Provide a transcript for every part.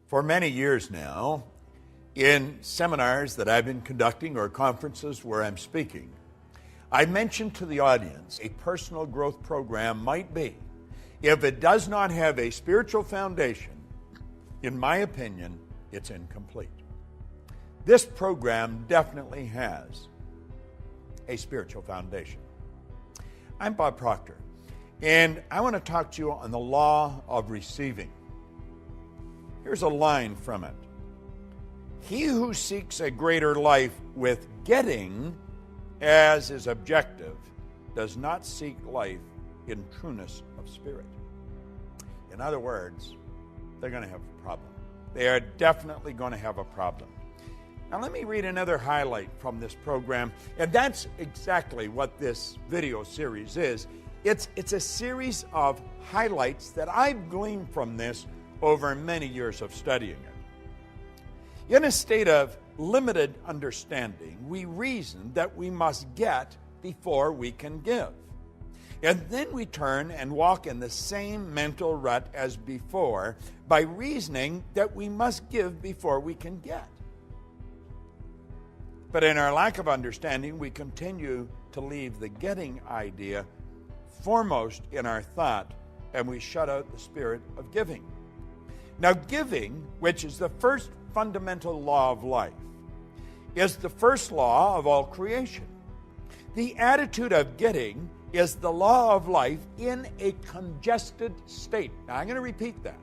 For many years now, in seminars that I've been conducting or conferences where I'm speaking, I mentioned to the audience a personal growth program might be, if it does not have a spiritual foundation, in my opinion, it's incomplete. This program definitely has a spiritual foundation. I'm Bob Proctor, and I want to talk to you on the law of receiving. Here's a line from it. He who seeks a greater life with getting as his objective does not seek life in trueness of spirit. In other words, they're going to have a problem. They are definitely going to have a problem. Now let me read another highlight from this program, and that's exactly what this video series is. It's a series of highlights that I've gleaned from this over many years of studying it. In a state of limited understanding, we reason that we must get before we can give. And then we turn and walk in the same mental rut as before by reasoning that we must give before we can get. But in our lack of understanding, we continue to leave the getting idea foremost in our thought, and we shut out the spirit of giving. Now, giving, which is the first fundamental law of life, is the first law of all creation. The attitude of getting is the law of life in a congested state. Now, I'm going to repeat that.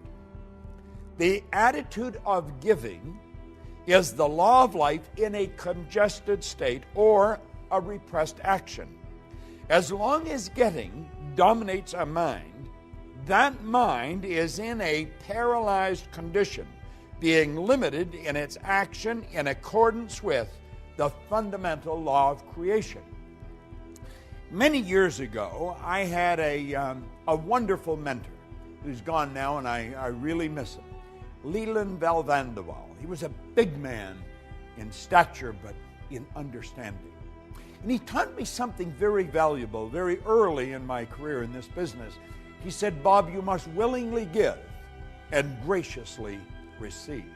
The attitude of giving is the law of life in a congested state or a repressed action. As long as getting dominates a mind, that mind is in a paralyzed condition, being limited in its action in accordance with the fundamental law of creation. Many years ago, I had a wonderful mentor who's gone now, and I really miss him. Leland Valvandeval. He was a big man in stature, but in understanding. And he taught me something very valuable very early in my career in this business. He said, Bob, you must willingly give and graciously receive.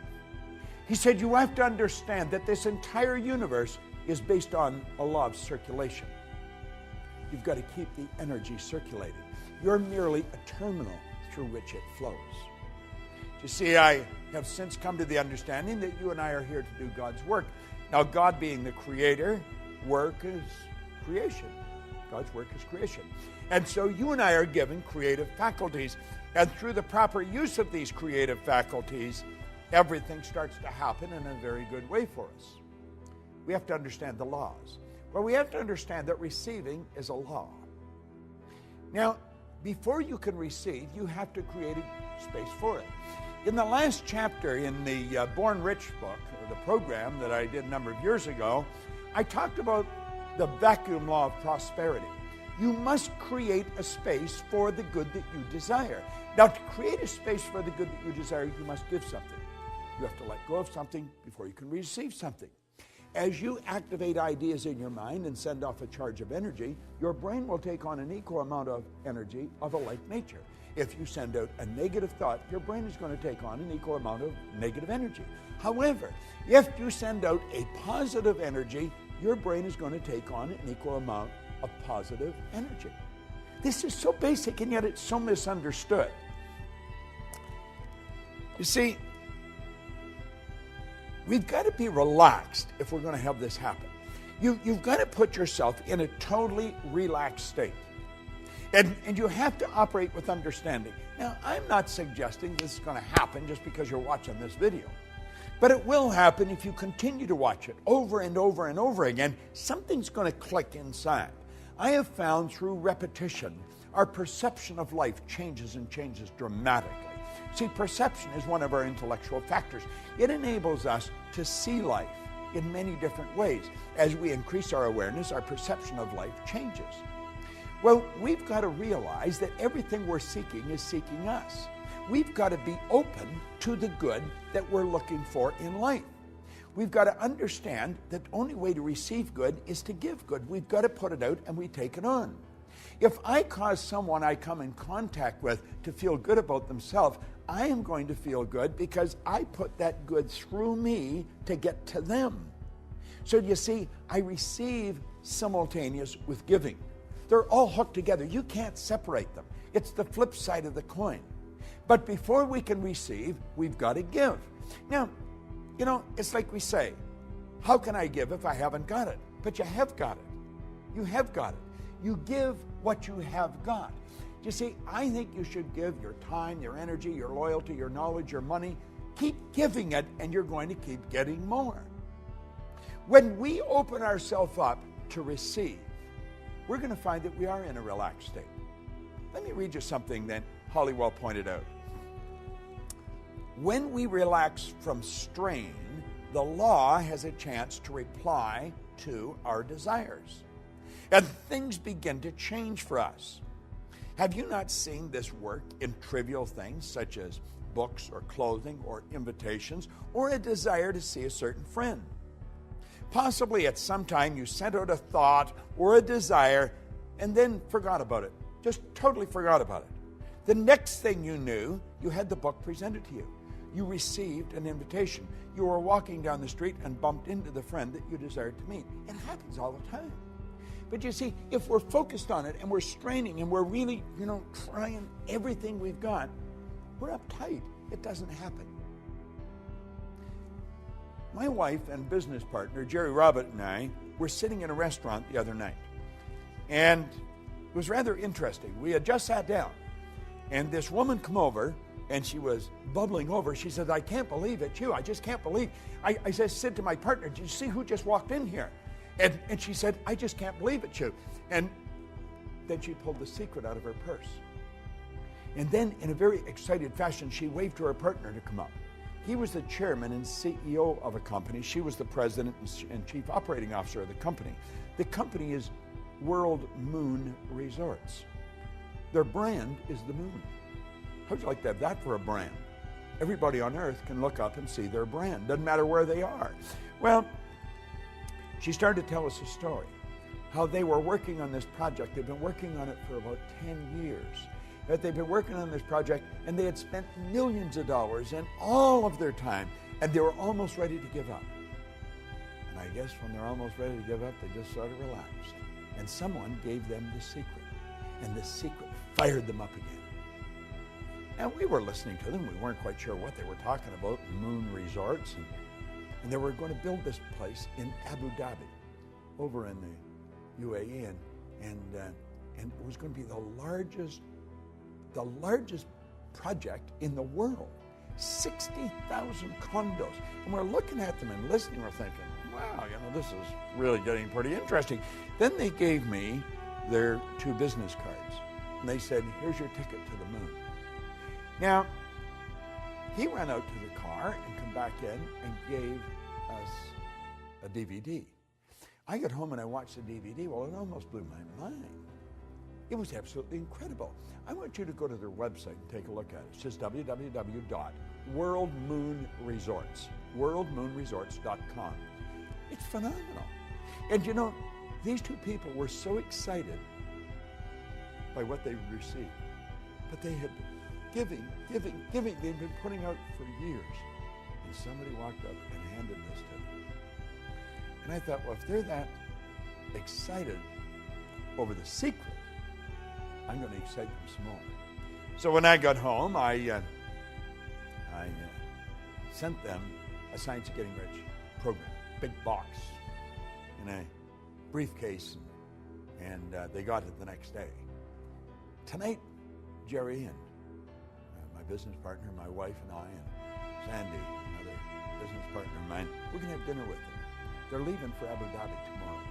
He said, you have to understand that this entire universe is based on a law of circulation. You've got to keep the energy circulating. You're merely a terminal through which it flows. You see, I have since come to the understanding that you and I are here to do God's work. Now, God being the creator, work is creation. God's work is creation. And so you and I are given creative faculties. And through the proper use of these creative faculties, everything starts to happen in a very good way for us. We have to understand the laws. Well, we have to understand that receiving is a law. Now, before you can receive, you have to create a space for it. In the last chapter in the Born Rich book, or the program that I did a number of years ago, I talked about the vacuum law of prosperity. You must create a space for the good that you desire. Now, to create a space for the good that you desire, you must give something. You have to let go of something before you can receive something. As you activate ideas in your mind and send off a charge of energy, your brain will take on an equal amount of energy of a like nature. If you send out a negative thought, your brain is going to take on an equal amount of negative energy. However, if you send out a positive energy, your brain is going to take on an equal amount of positive energy. This is so basic, and yet it's so misunderstood. You see, we've got to be relaxed if we're going to have this happen. You've got to put yourself in a totally relaxed state. And you have to operate with understanding. Now, I'm not suggesting this is going to happen just because you're watching this video. But it will happen if you continue to watch it over and over and over again. Something's going to click inside. I have found through repetition, our perception of life changes and changes dramatically. See, perception is one of our intellectual factors. It enables us to see life in many different ways. As we increase our awareness, our perception of life changes. Well, we've got to realize that everything we're seeking is seeking us. We've got to be open to the good that we're looking for in life. We've got to understand that the only way to receive good is to give good. We've got to put it out and we take it on. If I cause someone I come in contact with to feel good about themselves, I am going to feel good because I put that good through me to get to them. So you see, I receive simultaneous with giving. They're all hooked together. You can't separate them. It's the flip side of the coin. But before we can receive, we've got to give. Now, it's like we say, how can I give if I haven't got it? But you have got it. You have got it. You give what you have got. You see, I think you should give your time, your energy, your loyalty, your knowledge, your money. Keep giving it, and you're going to keep getting more. When we open ourselves up to receive, we're going to find that we are in a relaxed state. Let me read you something that Hollywell pointed out. When we relax from strain, the law has a chance to reply to our desires, and things begin to change for us. Have you not seen this work in trivial things such as books or clothing or invitations or a desire to see a certain friend? Possibly at some time you sent out a thought or a desire and then forgot about it. Just totally forgot about it. The next thing you knew, you had the book presented to you. You received an invitation. You were walking down the street and bumped into the friend that you desired to meet. It happens all the time. But you see, if we're focused on it and we're straining and we're really, trying everything we've got, we're uptight. It doesn't happen. My wife and business partner, Jerry Robert, and I were sitting in a restaurant the other night. And it was rather interesting. We had just sat down, and this woman come over, and she was bubbling over. She said, I can't believe it's you. I just can't believe. I said to my partner, did you see who just walked in here? And she said, I just can't believe it's you. And then she pulled the secret out of her purse. And then in a very excited fashion, she waved to her partner to come up. He was the chairman and CEO of a company. She was the president and chief operating officer of the company. The company is World Moon Resorts. Their brand is the moon. How'd you like to have that for a brand? Everybody on earth can look up and see their brand. Doesn't matter where they are. Well, she started to tell us a story, how they were working on this project. They've been working on it for about 10 years. That they've been working on this project, and they had spent millions of dollars and all of their time, and they were almost ready to give up. And I guess when they're almost ready to give up, they just sort of relaxed. And someone gave them the secret, and the secret fired them up again. And we were listening to them. We weren't quite sure what they were talking about, Moon Resorts, and they were going to build this place in Abu Dhabi, over in the UAE, and it was going to be the largest project in the world, 60,000 condos. And we're looking at them and listening, we're thinking, wow, this is really getting pretty interesting. Then they gave me their 2 business cards, and they said, here's your ticket to the moon. Now, he ran out to the car and come back in and gave us a DVD. I got home and I watched the DVD. Well, it almost blew my mind. It was absolutely incredible. I want you to go to their website and take a look at it. It's just worldmoonresorts.com. It's phenomenal. And these 2 people were so excited by what they received, but they had giving. They'd been putting out for years. And somebody walked up and handed this to them. And I thought, well, if they're that excited over the secret, I'm going to excite them some more. So when I got home, I sent them a Science of Getting Rich program, big box, in a briefcase, and they got it the next day. Tonight, Jerry and my business partner, my wife and I, and Sandy, another business partner of mine, we're going to have dinner with them. They're leaving for Abu Dhabi tomorrow.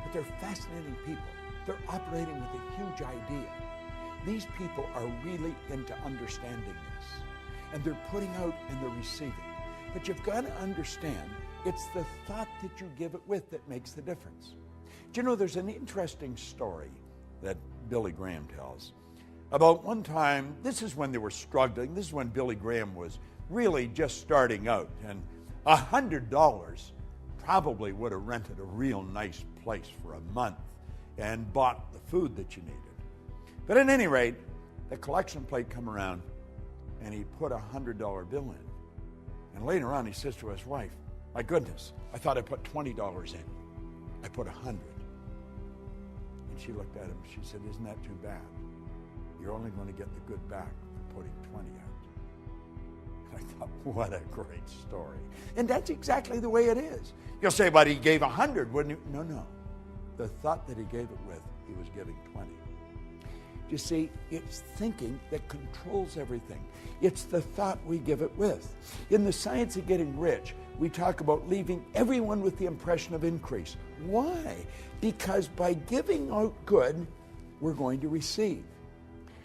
But they're fascinating people. They're operating with a huge idea. These people are really into understanding this. And they're putting out and they're receiving. But you've got to understand, it's the thought that you give it with that makes the difference. Do you know, there's an interesting story that Billy Graham tells about one time. This is when they were struggling. This is when Billy Graham was really just starting out. And $100 probably would have rented a real nice place for a month and bought the food that you needed. But at any rate, the collection plate come around, and he put $100 bill in. And later on, he says to his wife, "My goodness, I thought I put $20 in. I put 100." And she looked at him. She said, "Isn't that too bad? You're only going to get the good back for putting 20 out." And I thought, what a great story. And that's exactly the way it is. You'll say, "But he gave 100, wouldn't he?" No. The thought that he gave it with, he was giving 20. You see, it's thinking that controls everything. It's the thought we give it with. In the Science of Getting Rich, we talk about leaving everyone with the impression of increase. Why? Because by giving out good, we're going to receive.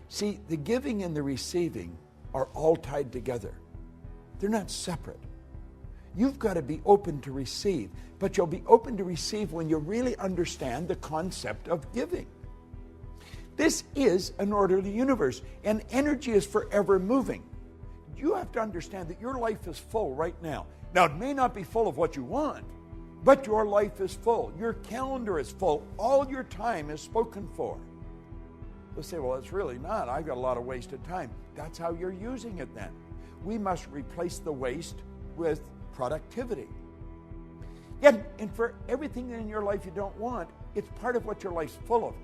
See, the giving and the receiving are all tied together. They're not separate. You've got to be open to receive, but you'll be open to receive when you really understand the concept of giving. This is an orderly universe, and energy is forever moving. You have to understand that your life is full right now. Now, it may not be full of what you want, but your life is full. Your calendar is full. All your time is spoken for. They'll say, "Well, it's really not. I've got a lot of wasted time." That's how you're using it then. We must replace the waste with productivity. And for everything in your life you don't want, it's part of what your life's full of.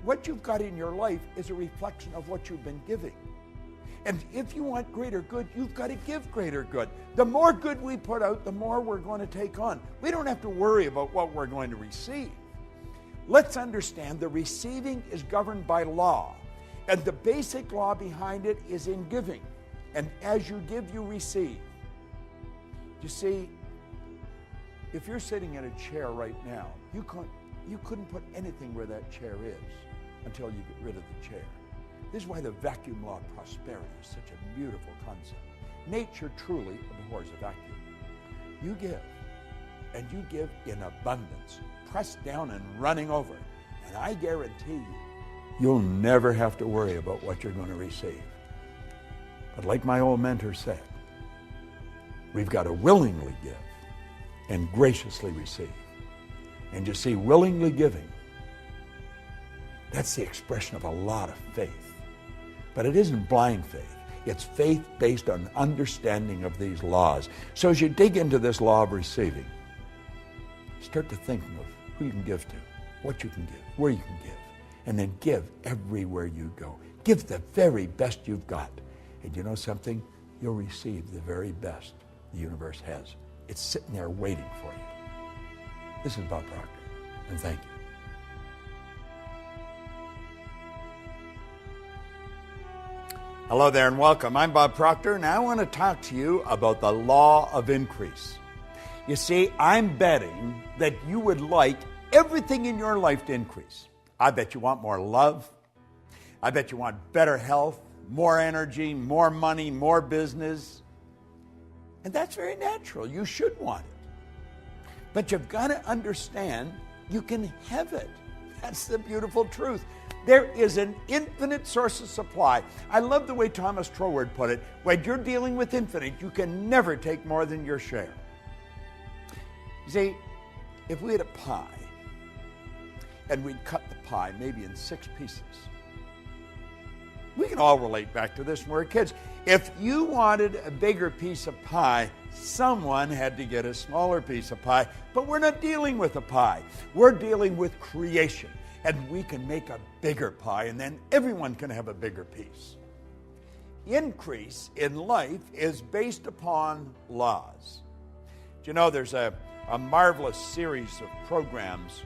What you've got in your life is a reflection of what you've been giving. And if you want greater good, you've got to give greater good. The more good we put out, the more we're going to take on. We don't have to worry about what we're going to receive. Let's understand the receiving is governed by law. And the basic law behind it is in giving. And as you give, you receive. You see, if you're sitting in a chair right now, you couldn't put anything where that chair is until you get rid of the chair. This is why the vacuum law of prosperity is such a beautiful concept. Nature truly abhors a vacuum. You give, and you give in abundance, pressed down and running over. And I guarantee you, you'll never have to worry about what you're going to receive. But like my old mentor said, we've got to willingly give and graciously receive. And you see, willingly giving, that's the expression of a lot of faith. But it isn't blind faith. It's faith based on understanding of these laws. So as you dig into this law of receiving, start to think of who you can give to, what you can give, where you can give, and then give everywhere you go. Give the very best you've got. And you know something? You'll receive the very best the universe has. It's sitting there waiting for you. This is Bob Proctor, and thank you. Hello there and welcome. I'm Bob Proctor, and I want to talk to you about the law of increase. You see, I'm betting that you would like everything in your life to increase. I bet you want more love. I bet you want better health, more energy, more money, more business. And that's very natural. You should want it. But you've got to understand you can have it. That's the beautiful truth. There is an infinite source of supply. I love the way Thomas Troward put it. When you're dealing with infinite, you can never take more than your share. You see, if we had a pie, and we'd cut the pie maybe in 6 pieces, we can all relate back to this when we were kids. If you wanted a bigger piece of pie, someone had to get a smaller piece of pie. But we're not dealing with a pie. We're dealing with creation. And we can make a bigger pie, and then everyone can have a bigger piece. Increase in life is based upon laws. Do you know there's a marvelous series of programs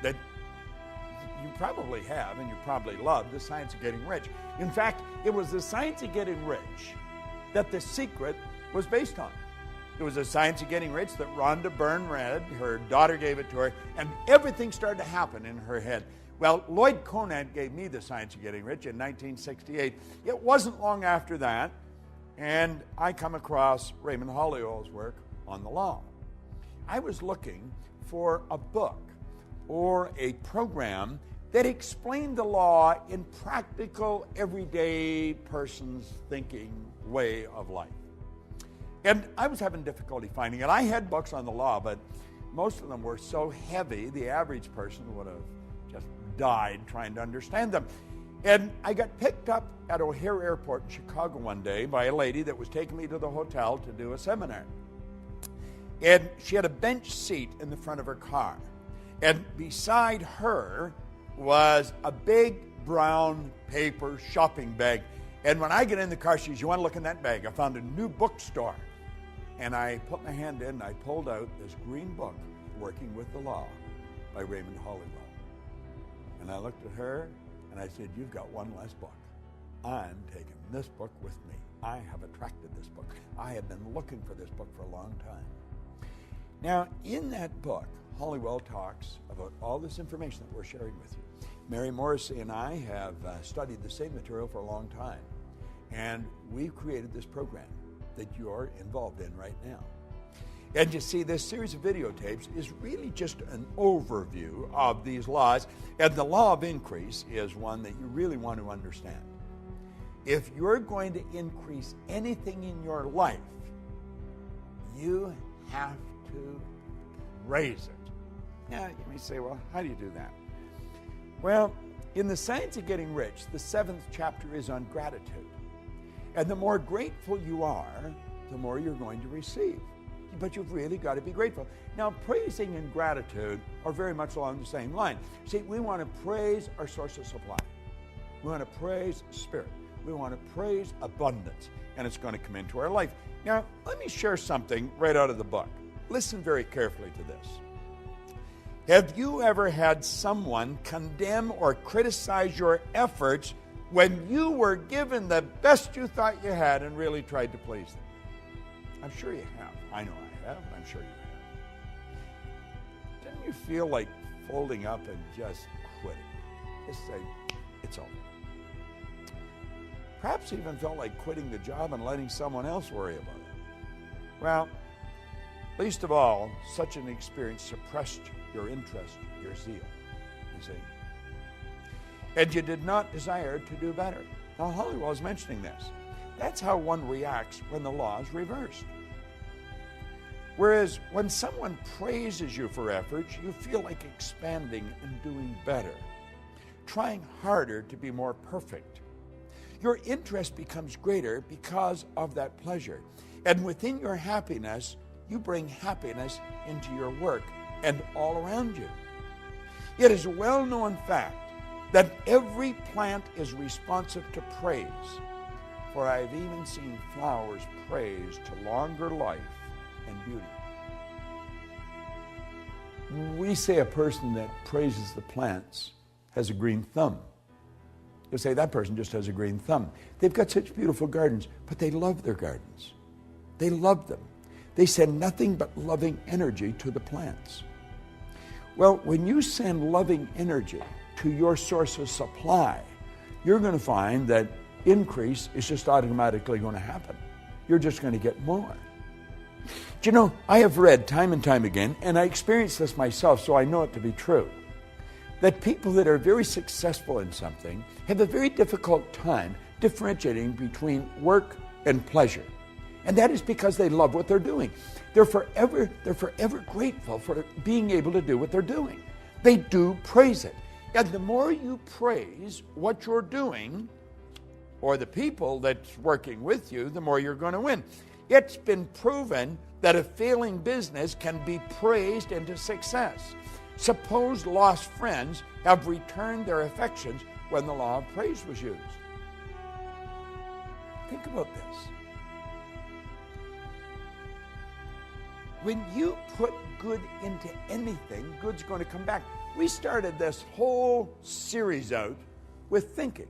that you probably have and you probably love, The Science of Getting Rich. In fact, it was The Science of Getting Rich that The Secret was based on. It was The Science of Getting Rich that Rhonda Byrne read. Her daughter gave it to her, and everything started to happen in her head. Well, Lloyd Conant gave me The Science of Getting Rich in 1968. It wasn't long after that, and I come across Raymond Holliowell's work on the law. I was looking for a book or a program that explained the law in practical, everyday person's thinking way of life. And I was having difficulty finding it. I had books on the law, but most of them were so heavy, the average person would have just died trying to understand them. And I got picked up at O'Hare Airport in Chicago one day by a lady that was taking me to the hotel to do a seminar. And she had a bench seat in the front of her car. And beside her was a big brown paper shopping bag. And when I get in the car, she says, "You want to look in that bag? I found a new bookstore." And I put my hand in and I pulled out this green book, Working with the Law by Raymond Hollywell. And I looked at her and I said, "You've got one less book. I'm taking this book with me. I have attracted this book. I have been looking for this book for a long time." Now, in that book, Hollywell talks about all this information that we're sharing with you. Mary Morrissey and I have studied the same material for a long time, and we've created this program that you're involved in right now. And you see, this series of videotapes is really just an overview of these laws, and the law of increase is one that you really want to understand. If you're going to increase anything in your life, you have to raise it. Now, you may say, "Well, how do you do that?" Well, in the Science of Getting Rich, the 7th chapter is on gratitude. And the more grateful you are, the more you're going to receive. But you've really got to be grateful. Now, praising and gratitude are very much along the same line. See, we want to praise our source of supply. We want to praise Spirit. We want to praise abundance. And it's going to come into our life. Now, let me share something right out of the book. Listen very carefully to this. Have you ever had someone condemn or criticize your efforts when you were given the best you thought you had and really tried to please them? I'm sure you have. I know I have, and I'm sure you have. Didn't you feel like folding up and just quitting? Just say, "It's over." Perhaps even felt like quitting the job and letting someone else worry about it. Well, least of all, such an experience suppressed your interest, your zeal, you see. And you did not desire to do better. Now, Hollywell is mentioning this. That's how one reacts when the law is reversed. Whereas when someone praises you for efforts, you feel like expanding and doing better, trying harder to be more perfect. Your interest becomes greater because of that pleasure. And within your happiness, you bring happiness into your work and all around you. It is a well-known fact that every plant is responsive to praise, for I've even seen flowers praised to longer life and beauty. We say a person that praises the plants has a green thumb. You'll say that person just has a green thumb. They've got such beautiful gardens, but they love their gardens. They love them. They send nothing but loving energy to the plants. Well, when you send loving energy to your source of supply, you're going to find that increase is just automatically going to happen. You're just going to get more. Do you know, I have read time and time again, and I experienced this myself, so I know it to be true, that people that are very successful in something have a very difficult time differentiating between work and pleasure. And that is because they love what they're doing. They're forever grateful for being able to do what they're doing. They do praise it. And the more you praise what you're doing, or the people that's working with you, the more you're going to win. It's been proven that a failing business can be praised into success. Suppose lost friends have returned their affections when the law of praise was used. Think about this. When you put good into anything, good's going to come back. We started this whole series out with thinking.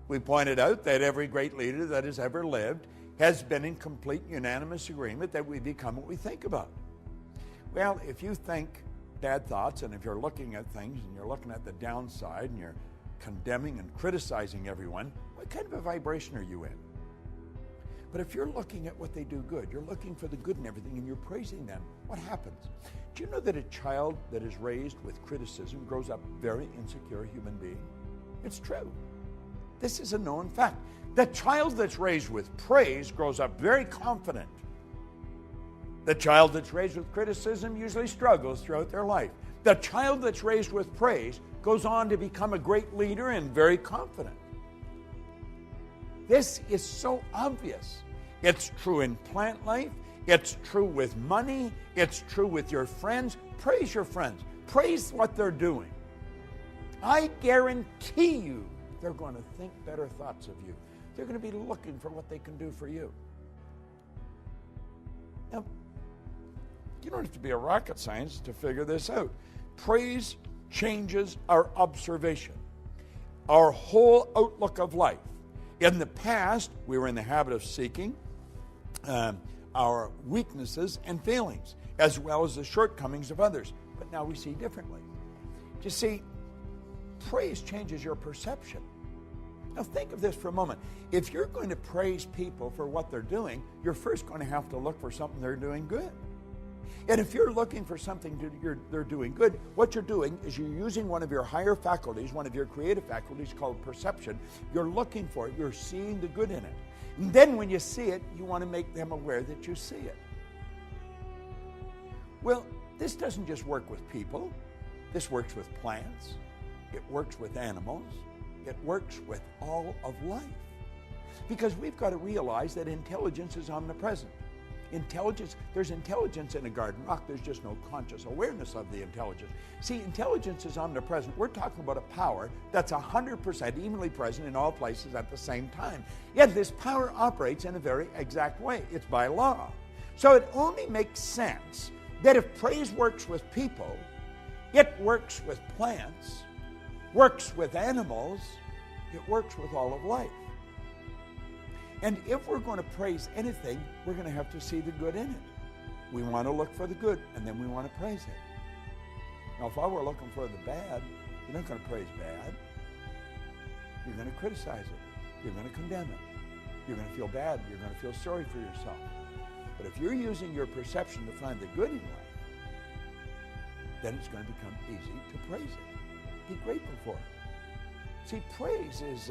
We pointed out that every great leader that has ever lived has been in complete unanimous agreement that we become what we think about. Well, if you think bad thoughts, and if you're looking at things and you're looking at the downside and you're condemning and criticizing everyone, what kind of a vibration are you in? But if you're looking at what they do good, you're looking for the good in everything and you're praising them, what happens? Do you know that a child that is raised with criticism grows up very insecure human being? It's true. This is a known fact. The child that's raised with praise grows up very confident. The child that's raised with criticism usually struggles throughout their life. The child that's raised with praise goes on to become a great leader and very confident. This is so obvious. It's true in plant life. It's true with money. It's true with your friends. Praise your friends. Praise what they're doing. I guarantee you they're going to think better thoughts of you. They're going to be looking for what they can do for you. Now, you don't have to be a rocket scientist to figure this out. Praise changes our observation, our whole outlook of life. In the past, we were in the habit of seeking our weaknesses and failings, as well as the shortcomings of others. But now we see differently. You see, praise changes your perception. Now think of this for a moment. If you're going to praise people for what they're doing, you're first going to have to look for something they're doing good. And if you're looking for something they're doing good, what you're doing is you're using one of your higher faculties, one of your creative faculties called perception. You're looking for it. You're seeing the good in it. And then when you see it, you want to make them aware that you see it. Well, this doesn't just work with people. This works with plants. It works with animals. It works with all of life. Because we've got to realize that intelligence is omnipresent. There's intelligence in a garden rock. There's just no conscious awareness of the intelligence. See, intelligence is omnipresent. We're talking about a power that's 100% evenly present in all places at the same time. Yet this power operates in a very exact way. It's by law. So it only makes sense that if praise works with people, it works with plants, works with animals, it works with all of life. And if we're going to praise anything, we're going to have to see the good in it. We want to look for the good, and then we want to praise it. Now, if I were looking for the bad, you're not going to praise bad. You're going to criticize it. You're going to condemn it. You're going to feel bad. You're going to feel sorry for yourself. But if you're using your perception to find the good in life, then it's going to become easy to praise it. Be grateful for it. See, praise is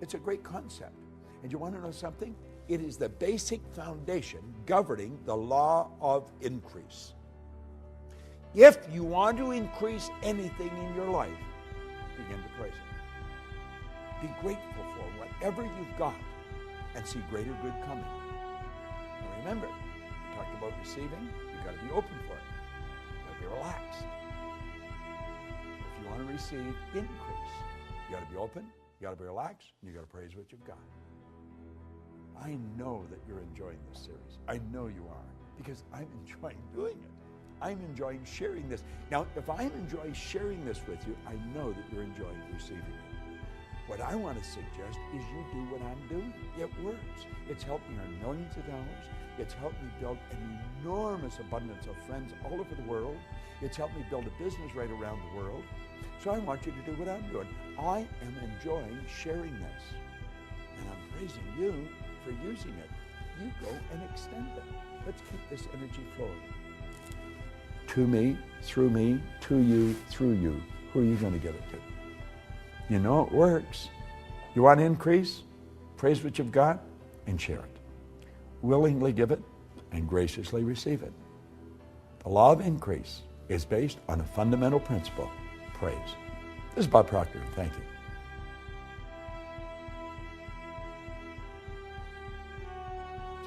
it's a great concept. And you want to know something? It is the basic foundation governing the law of increase. If you want to increase anything in your life, begin to praise it. Be grateful for whatever you've got and see greater good coming. Now remember, we talked about receiving. You've got to be open for it. You've got to be relaxed. If you want to receive increase, you got to be open, you got to be relaxed, and you got to praise what you've got. I know that you're enjoying this series. I know you are, because I'm enjoying doing it. I'm enjoying sharing this. Now, if I'm enjoying sharing this with you, I know that you're enjoying receiving it. What I want to suggest is you do what I'm doing. It works. It's helped me earn millions of dollars. It's helped me build an enormous abundance of friends all over the world. It's helped me build a business right around the world. So I want you to do what I'm doing. I am enjoying sharing this. And I'm praising you for using it. You go and extend it. Let's keep this energy flowing. To me, to you, through you. Who are you going to give it to? You know it works. You want to increase? Praise what you've got and share it. Willingly give it and graciously receive it. The law of increase is based on a fundamental principle, praise. This is Bob Proctor. Thank you.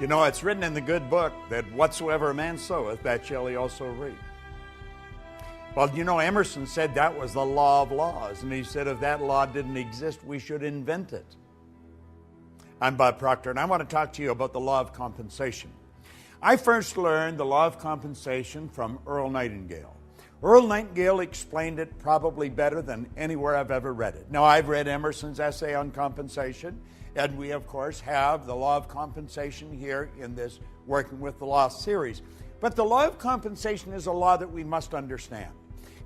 You know, it's written in the good book that whatsoever a man soweth, that shall he also reap. Well, you know, Emerson said that was the law of laws. And he said if that law didn't exist, we should invent it. I'm Bob Proctor, and I want to talk to you about the law of compensation. I first learned the law of compensation from Earl Nightingale. Earl Nightingale explained it probably better than anywhere I've ever read it. Now, I've read Emerson's essay on compensation, and we, of course, have the law of compensation here in this Working with the Law series. But the law of compensation is a law that we must understand.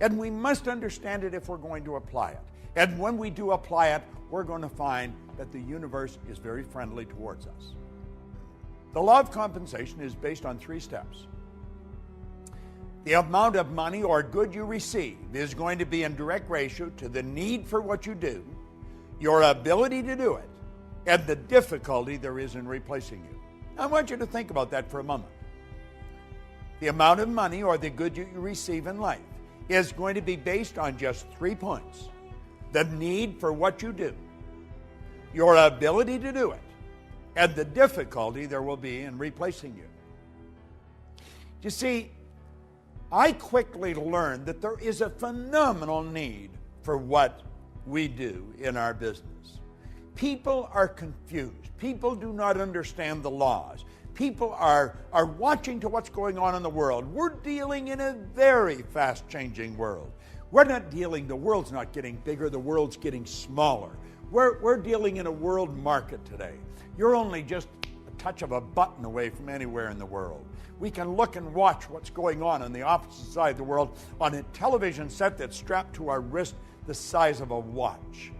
And we must understand it if we're going to apply it. And when we do apply it, we're going to find that the universe is very friendly towards us. The law of compensation is based on 3 steps. The amount of money or good you receive is going to be in direct ratio to the need for what you do, your ability to do it, and the difficulty there is in replacing you. I want you to think about that for a moment. The amount of money or the good you receive in life is going to be based on just 3 points. The need for what you do, your ability to do it, and the difficulty there will be in replacing you. You see, I quickly learned that there is a phenomenal need for what we do in our business. People are confused. People do not understand the laws. People are watching to what's going on in the world. We're dealing in a very fast-changing world. The world's not getting bigger, the world's getting smaller. We're dealing in a world market today. You're only just a touch of a button away from anywhere in the world. We can look and watch what's going on the opposite side of the world on a television set that's strapped to our wrist the size of a watch.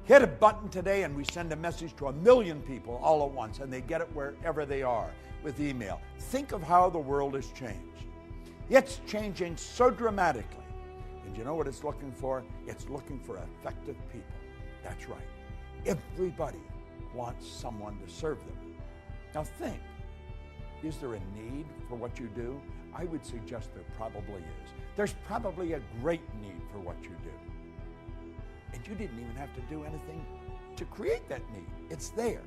Hit a button today and we send a message to 1 million people all at once, and they get it wherever they are with email. Think of how the world has changed. It's changing so dramatically. And you know what it's looking for? It's looking for effective people. That's right. Everybody wants someone to serve them. Now think, is there a need for what you do? I would suggest there probably is. There's probably a great need for what you do. And you didn't even have to do anything to create that need. It's there.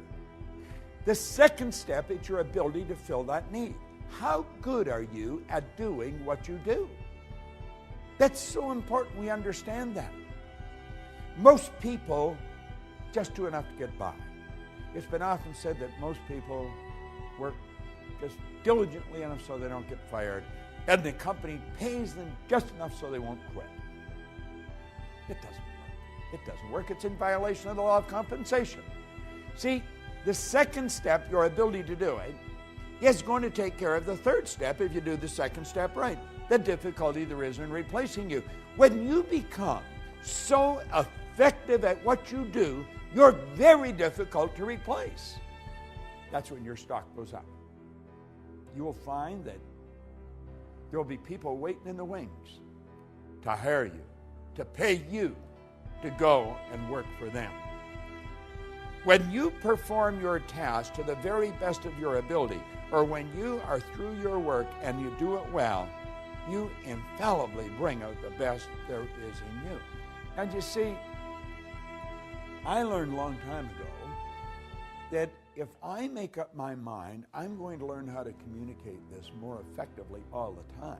The second step is your ability to fill that need. How good are you at doing what you do? That's so important we understand that. Most people just do enough to get by. It's been often said that most people work just diligently enough so they don't get fired, and the company pays them just enough so they won't quit. It doesn't work. It doesn't work. It's in violation of the law of compensation. See, the second step, your ability to do it, is going to take care of the third step if you do the second step right. The difficulty there is in replacing you. When you become so effective at what you do, you're very difficult to replace. That's when your stock goes up. You will find that there will be people waiting in the wings to hire you, to pay you to go and work for them. When you perform your task to the very best of your ability, or when you are through your work and you do it well, you infallibly bring out the best there is in you. And you see, I learned a long time ago that if I make up my mind, I'm going to learn how to communicate this more effectively all the time,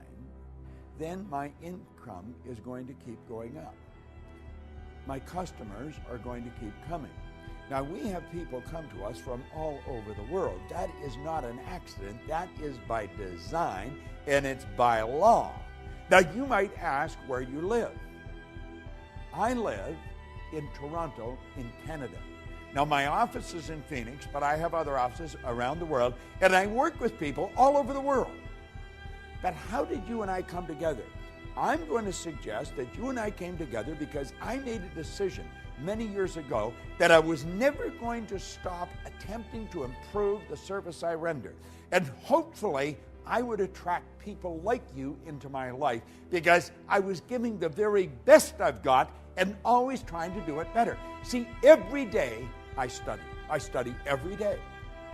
then my income is going to keep going up. My customers are going to keep coming. Now, we have people come to us from all over the world. That is not an accident. That is by design, and it's by law. Now, you might ask where you live. I live in Toronto, in Canada. Now, my office is in Phoenix, but I have other offices around the world, and I work with people all over the world. But how did you and I come together? I'm going to suggest that you and I came together because I made a decision many years ago that I was never going to stop attempting to improve the service I render. And hopefully, I would attract people like you into my life because I was giving the very best I've got and always trying to do it better. See, every day I study. I study every day.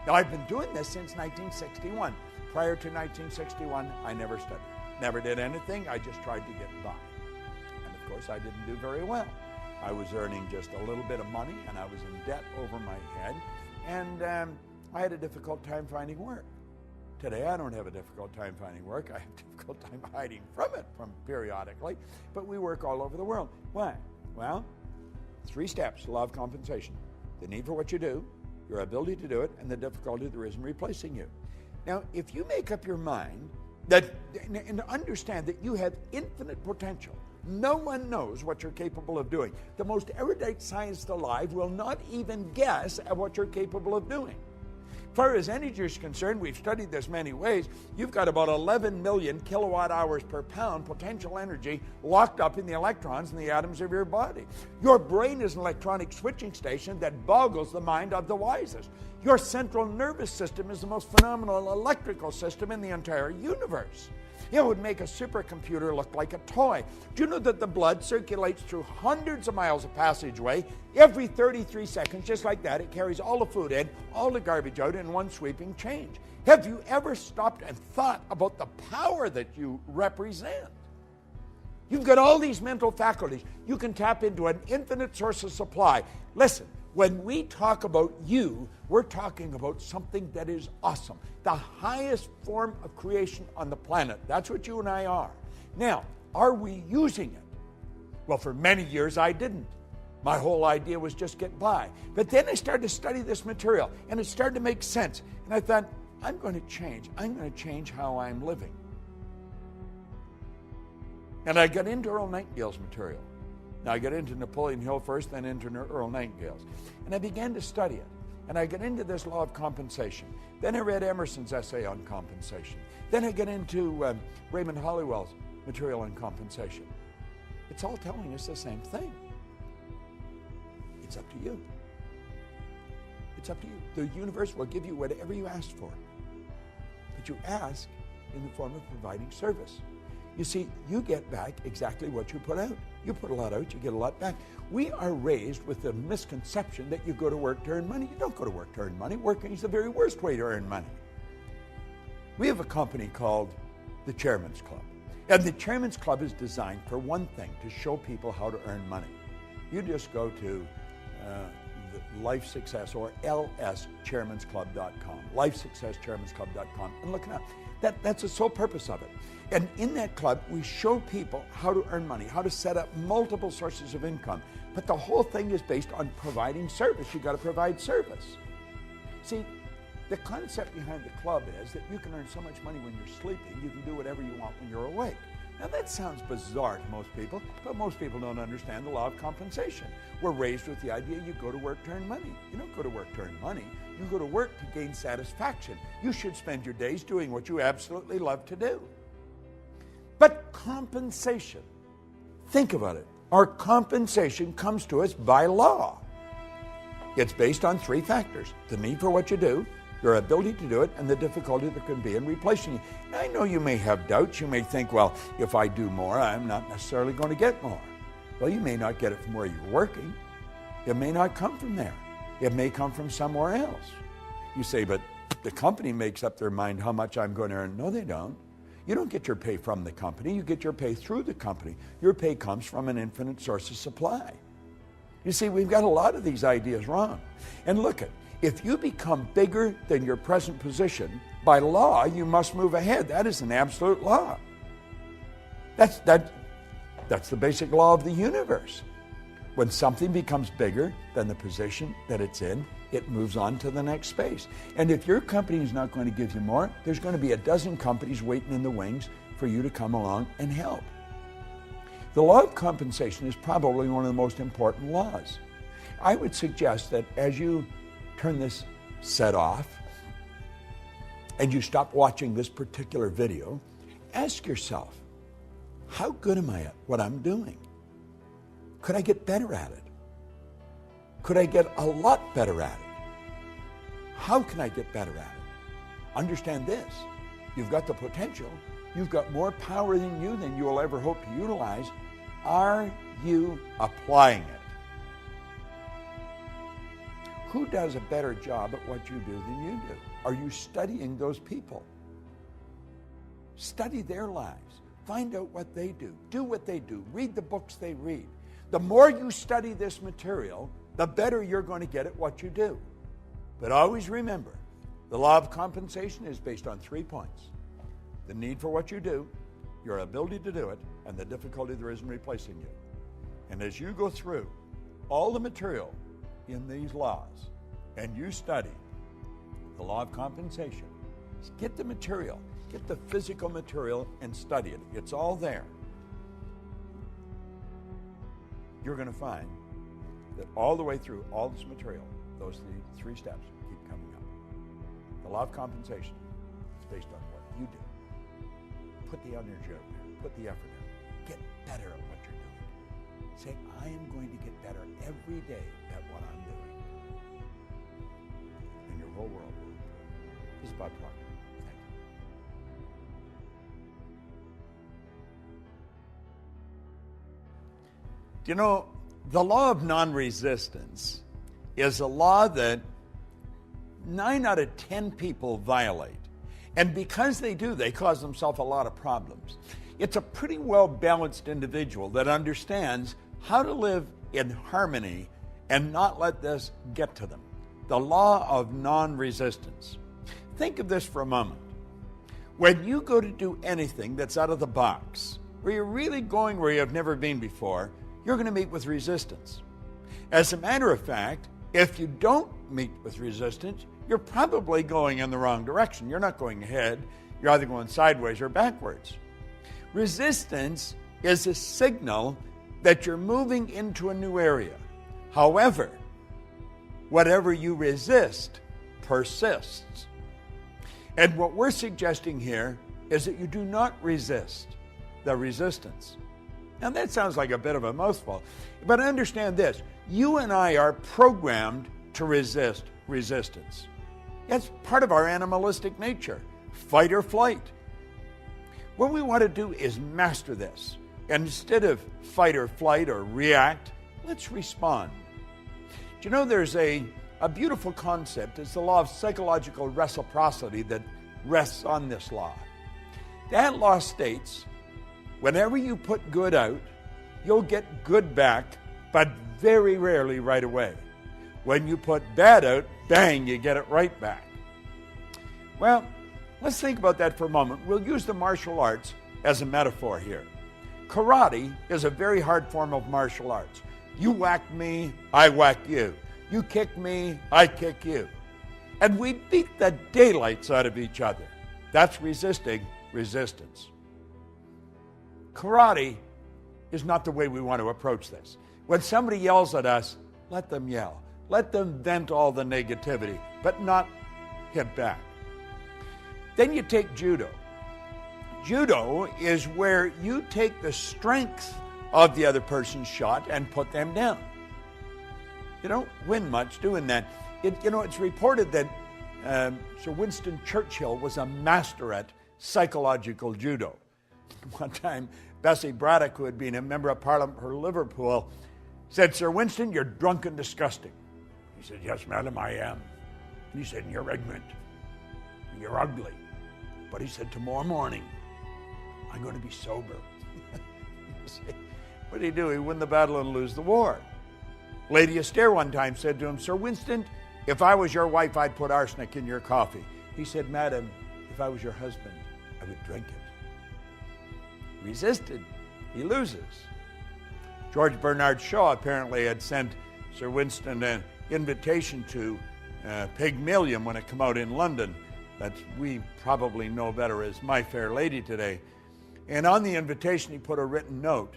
Now, I've been doing this since 1961. Prior to 1961, I never studied. Never did anything. I just tried to get by. And of course, I didn't do very well. I was earning just a little bit of money, and I was in debt over my head, and I had a difficult time finding work. Today, I don't have a difficult time finding work. I have a difficult time hiding from it periodically, but we work all over the world. Why? Well, 3 steps, law of compensation. The need for what you do, your ability to do it, and the difficulty there is in replacing you. Now, if you make up your mind and understand that you have infinite potential, no one knows what you're capable of doing. The most erudite scientist alive will not even guess at what you're capable of doing. As far as energy is concerned, we've studied this many ways. You've got about 11 million kilowatt hours per pound potential energy locked up in the electrons in the atoms of your body. Your brain is an electronic switching station that boggles the mind of the wisest. Your central nervous system is the most phenomenal electrical system in the entire universe. It would make a supercomputer look like a toy. Do you know that the blood circulates through hundreds of miles of passageway every 33 seconds, just like that? It carries all the food in, all the garbage out in one sweeping change. Have you ever stopped and thought about the power that you represent? You've got all these mental faculties. You can tap into an infinite source of supply. Listen, When we talk about you, we're talking about something that is awesome. The highest form of creation on the planet. That's what you and I are. Now, are we using it? Well, for many years I didn't. My whole idea was just get by. But then I started to study this material, and it started to make sense. And I thought, I'm going to change. I'm going to change how I'm living. And I got into Earl Nightingale's material. Now, I got into Napoleon Hill first, then into Earl Nightingale's. And I began to study it. And I got into this law of compensation. Then I read Emerson's essay on compensation. Then I got into Raymond Hollywell's material on compensation. It's all telling us the same thing. It's up to you. It's up to you. The universe will give you whatever you ask for. But you ask in the form of providing service. You see, you get back exactly what you put out. You put a lot out, you get a lot back. We are raised with the misconception that you go to work to earn money. You don't go to work to earn money. Working is the very worst way to earn money. We have a company called the Chairman's Club. And the Chairman's Club is designed for one thing, to show people how to earn money. You just go to Life Success or lschairmansclub.com, lifesucceschairmansclub.com, and look it up. That's the sole purpose of it. And in that club, we show people how to earn money, how to set up multiple sources of income. But the whole thing is based on providing service. You've got to provide service. See, the concept behind the club is that you can earn so much money when you're sleeping, you can do whatever you want when you're awake. Now that sounds bizarre to most people, but most people don't understand the law of compensation. We're raised with the idea you go to work to earn money. You don't go to work to earn money. You go to work to gain satisfaction. You should spend your days doing what you absolutely love to do. But compensation, think about it. Our compensation comes to us by law. It's based on three factors: the need for what you do, your ability to do it, and the difficulty there can be in replacing you. Now, I know you may have doubts. You may think, well, if I do more, I'm not necessarily going to get more. Well, you may not get it from where you're working. It may not come from there. It may come from somewhere else. You say, but the company makes up their mind how much I'm going to earn. No, they don't. You don't get your pay from the company. You get your pay through the company. Your pay comes from an infinite source of supply. You see, we've got a lot of these ideas wrong. And look at, if you become bigger than your present position, by law, you must move ahead. That is an absolute law. That's the basic law of the universe. When something becomes bigger than the position that it's in, it moves on to the next space. And if your company is not going to give you more, there's going to be a dozen companies waiting in the wings for you to come along and help. The law of compensation is probably one of the most important laws. I would suggest that as you turn this set off and you stop watching this particular video, ask yourself, how good am I at what I'm doing? Could I get better at it? Could I get a lot better at it? How can I get better at it? Understand this, you've got the potential, you've got more power than you will ever hope to utilize. Are you applying it? Who does a better job at what you do than you do? Are you studying those people? Study their lives. Find out what they do. Do what they do. Read the books they read. The more you study this material, the better you're going to get at what you do. But always remember, the law of compensation is based on 3 points: the need for what you do, your ability to do it, and the difficulty there is in replacing you. And as you go through all the material in these laws and you study the law of compensation, get the material, get the physical material and study it. It's all there. You're going to find that all the way through all this material, those three steps keep coming up. The law of compensation is based on what you do. Put the energy out there. Put the effort out. Get better at what you're doing. Say, I am going to get better every day at what I'm doing. And your whole world will improve. This is Bob Proctor. Thank you. Do you know, the law of non-resistance is a law that 9 out of 10 people violate. And because they do, they cause themselves a lot of problems. It's a pretty well-balanced individual that understands how to live in harmony and not let this get to them. The law of non-resistance. Think of this for a moment. When you go to do anything that's out of the box, where you're really going where you have never been before, you're going to meet with resistance. As a matter of fact, if you don't meet with resistance, you're probably going in the wrong direction. You're not going ahead. You're either going sideways or backwards. Resistance is a signal that you're moving into a new area. However, whatever you resist persists. And what we're suggesting here is that you do not resist the resistance. Now that sounds like a bit of a mouthful, but understand this. You and I are programmed to resist resistance. That's part of our animalistic nature, fight or flight. What we want to do is master this. And instead of fight or flight or react, let's respond. Do you know there's a beautiful concept? It's the law of psychological reciprocity that rests on this law. That law states, whenever you put good out, you'll get good back, but very rarely right away. When you put bad out, bang, you get it right back. Well, let's think about that for a moment. We'll use the martial arts as a metaphor here. Karate is a very hard form of martial arts. You whack me, I whack you. You kick me, I kick you. And we beat the daylights out of each other. That's resisting resistance. Karate is not the way we want to approach this. When somebody yells at us, let them yell. Let them vent all the negativity, but not hit back. Then you take judo. Judo is where you take the strength of the other person's shot and put them down. You don't win much doing that. It's reported that Sir Winston Churchill was a master at psychological judo. One time, Bessie Braddock, who had been a member of Parliament for Liverpool, said, Sir Winston, you're drunk and disgusting. He said, yes, madam, I am. And he said, you're ignorant. And you're ugly. But he said, tomorrow morning, I'm going to be sober. What did he do? He win the battle and lose the war. Lady Astaire one time said to him, Sir Winston, if I was your wife, I'd put arsenic in your coffee. He said, madam, if I was your husband, I would drink it. Resisted. He loses. George Bernard Shaw apparently had sent Sir Winston an invitation to Pygmalion when it came out in London, that we probably know better as My Fair Lady today. And on the invitation, he put a written note,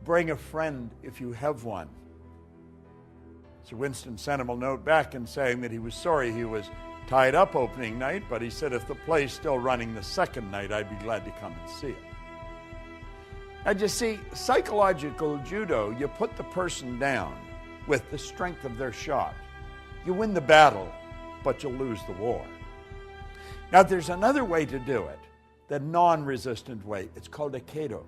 bring a friend if you have one. Sir Winston sent him a note back and saying that he was sorry he was tied up opening night, but he said if the play's still running the second night, I'd be glad to come and see it. And you see, psychological judo, you put the person down with the strength of their shot. You win the battle, but you'll lose the war. Now, there's another way to do it, the non-resistant way. It's called aikido.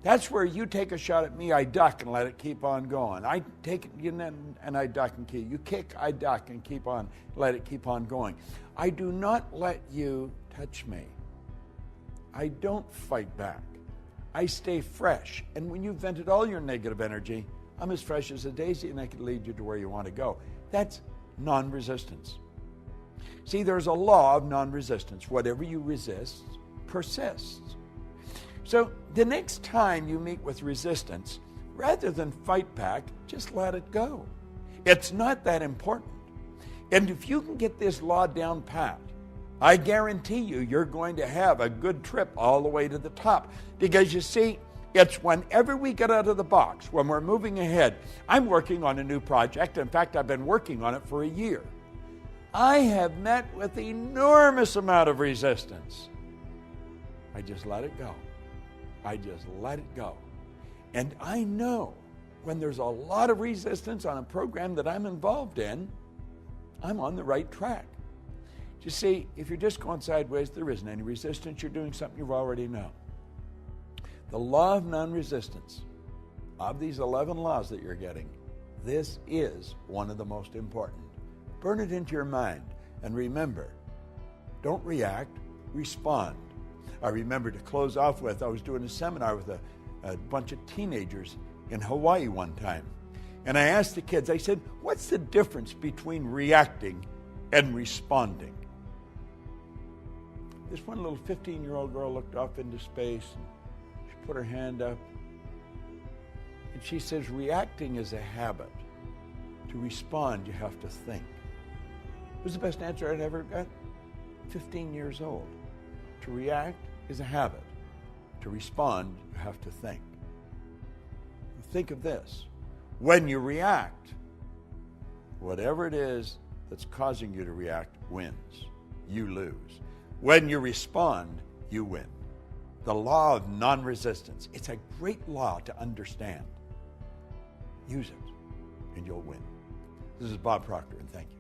That's where you take a shot at me, I duck and let it keep on going. I take it and I duck and keep. You kick, I duck and keep on, let it keep on going. I do not let you touch me. I don't fight back. I stay fresh. And when you've vented all your negative energy, I'm as fresh as a daisy and I can lead you to where you want to go. That's non-resistance. See, there's a law of non-resistance. Whatever you resist persists. So the next time you meet with resistance, rather than fight back, just let it go. It's not that important. And if you can get this law down pat, I guarantee you're going to have a good trip all the way to the top. Because you see, it's whenever we get out of the box, when we're moving ahead. I'm working on a new project. In fact, I've been working on it for a year. I have met with enormous amount of resistance. I just let it go. I just let it go. And I know when there's a lot of resistance on a program that I'm involved in, I'm on the right track. You see, if you're just going sideways, there isn't any resistance. You're doing something you already know. The law of non-resistance, of these 11 laws that you're getting, this is one of the most important. Burn it into your mind and remember, don't react, respond. I remember to close off with, I was doing a seminar with a bunch of teenagers in Hawaii one time. And I asked the kids, I said, what's the difference between reacting and responding? This one little 15-year-old girl looked off into space and she put her hand up and she says, reacting is a habit. To respond, you have to think. It was the best answer I'd ever got. 15 years old. To react is a habit. To respond, you have to think. Think of this. When you react, whatever it is that's causing you to react wins. You lose. When you respond, you win. The law of non-resistance. It's a great law to understand. Use it, and you'll win. This is Bob Proctor, and thank you.